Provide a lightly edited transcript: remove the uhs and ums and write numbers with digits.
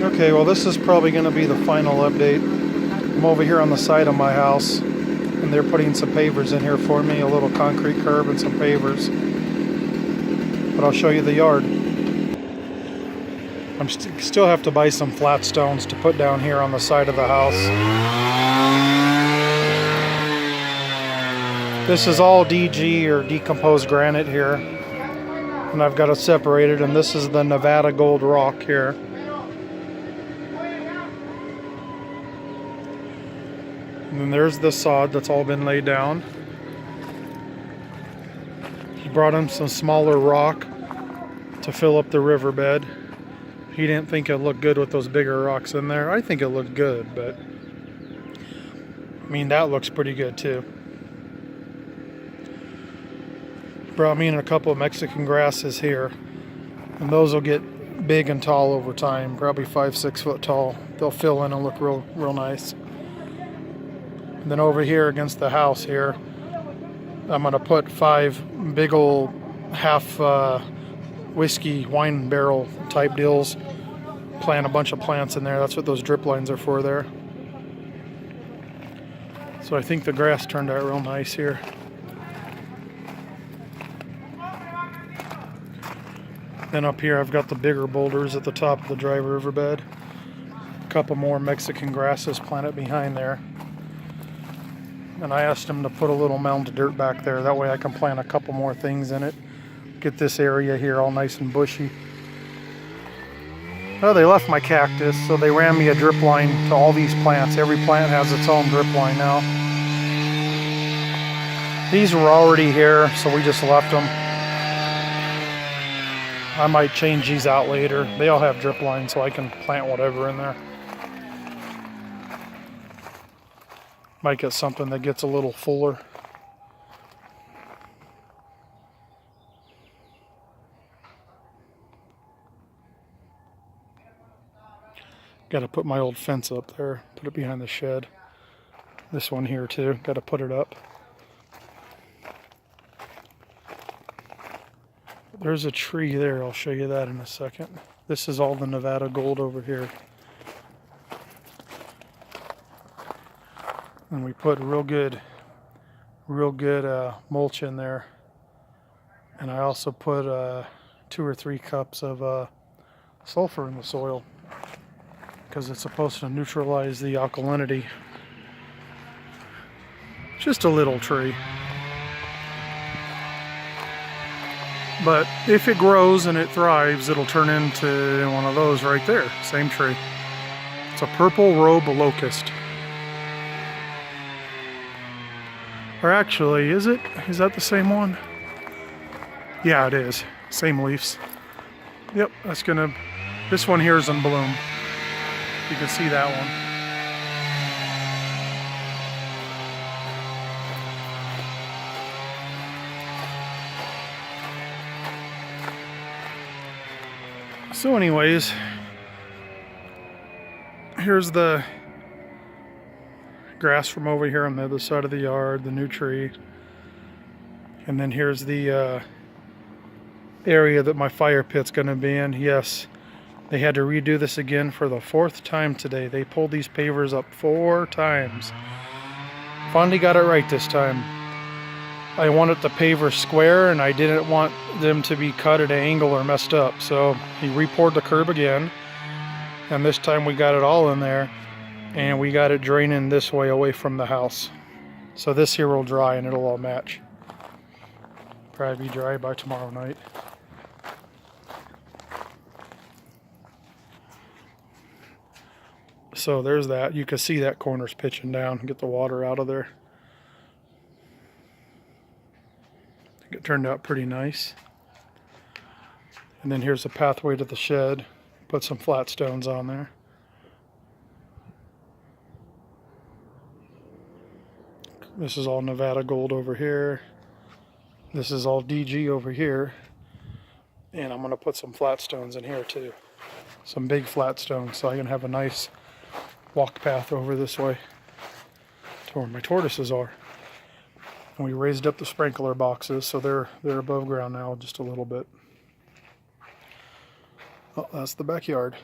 Okay, well this is probably going to be the final update. I'm over here on the side of my house and they're putting some pavers in here for me, a little concrete curb and some pavers. But I'll show you the yard. I still have to buy some flat stones to put down here on the side of the house. This is all DG or decomposed granite here. And I've got it separated, and this is the Nevada gold rock here. And then there's the sod that's all been laid down. He brought him some smaller rock to fill up the riverbed. He didn't think it looked good with those bigger rocks in there. I think it looked good, but I mean, that looks pretty good too. Brought me in a couple of Mexican grasses here, and those will get big and tall over time, probably 5-6 foot tall. They'll fill in and look real nice. And then over here against the house here, I'm going to put 5 big old half whiskey wine barrel type deals. Plant a bunch of plants in there. That's what those drip lines are for there. So I think the grass turned out real nice here. Then up here I've got the bigger boulders at the top of the dry riverbed. A couple more Mexican grasses planted behind there. And I asked him to put a little mound of dirt back there. That way I can plant a couple more things in it. Get this area here all nice and bushy. Oh, they left my cactus, so they ran me a drip line to all these plants. Every plant has its own drip line now. These were already here, so we just left them. I might change these out later. They all have drip lines, so I can plant whatever in there. Might get something that gets a little fuller. Got to put my old fence up there, put it behind the shed. This one here too, got to put it up. There's a tree there, I'll show you that in a second. This is all the Nevada gold over here. And we put real good mulch in there. And I also put 2 or 3 cups of sulfur in the soil, because it's supposed to neutralize the alkalinity. Just a little tree. But if it grows and it thrives, it'll turn into one of those right there. Same tree. It's a purple robe locust. Or actually, is it? Is that the same one? Yeah, it is. Same leaves. Yep, that's gonna... This one here is in bloom. You can see that one. So anyways, here's the grass from over here on the other side of the yard, the new tree. And then here's the area that my fire pit's going to be in. Yes, they had to redo this again for the 4th time today. They pulled these pavers up 4 times. Finally got it right this time. I wanted the paver square, and I didn't want them to be cut at an angle or messed up. So he re-poured the curb again, and this time we got it all in there, and we got it draining this way away from the house. So this here will dry and it'll all match. Probably be dry by tomorrow night. So there's that. You can see that corner's pitching down. Get the water out of there. It turned out pretty nice. And then here's the pathway to the shed. Put some flat stones on there. This is all Nevada gold over here. This is all DG over here. And I'm going to put some flat stones in here too. Some big flat stones, so I can have a nice walk path over this way to where my tortoises are. And we raised up the sprinkler boxes, so they're above ground now just a little bit. Oh, that's the backyard.